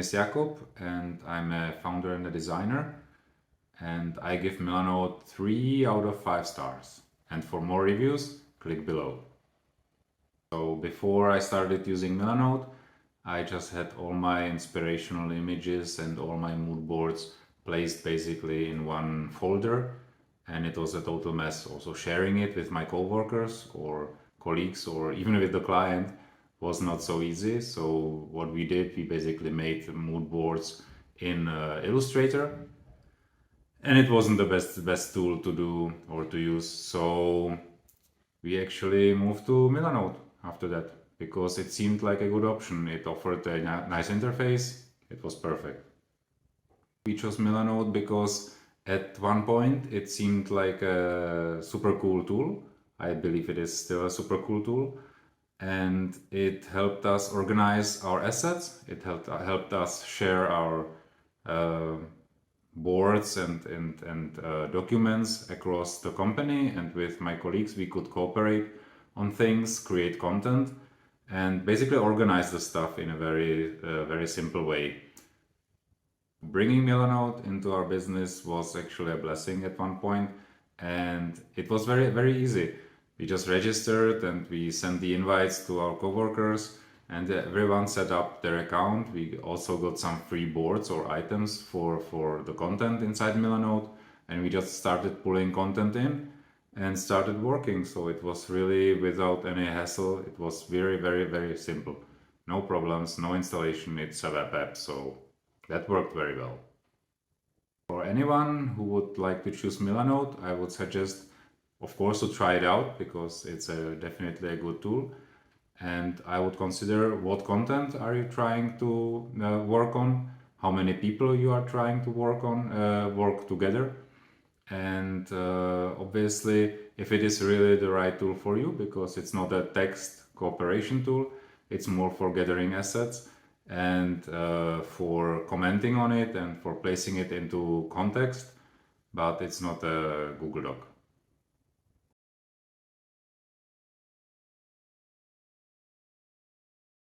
is Jakub and I'm a founder and a designer, and I give Milanote 3 out of 5 stars. And for more reviews, click below. So before I started using Milanote, I just had all my inspirational images and all my mood boards placed basically in one folder, and it was a total mess. Also sharing it with my coworkers or colleagues or even with the client was not so easy. So what we did, we basically made mood boards in Illustrator, and it wasn't the best tool to do or to use. So we actually moved to Milanote after that because it seemed like a good option. It offered a nice interface. It was perfect. We chose Milanote because at one point it seemed like a super cool tool. I believe it is still a super cool tool. And it helped us organize our assets. It helped us share our boards and documents across the company, and with my colleagues we could cooperate on things, create content, and basically organize the stuff in a very simple way. Bringing Milanote into our business was actually a blessing at one point, and it was very easy. We just registered and we sent the invites to our coworkers, and everyone set up their account. We also got some free boards or items for the content inside Milanote, and we just started pulling content in and started working. So it was really without any hassle. It was very simple. No problems, no installation. It's a web app, so that worked very well. For anyone who would like to choose Milanote, I would suggest, of course, to try it out because it's definitely a good tool. And I would consider what content are you trying to work on, how many people you are trying to work together, and obviously if it is really the right tool for you, because it's not a text cooperation tool, it's more for gathering assets and for commenting on it and for placing it into context, but it's not a Google Doc.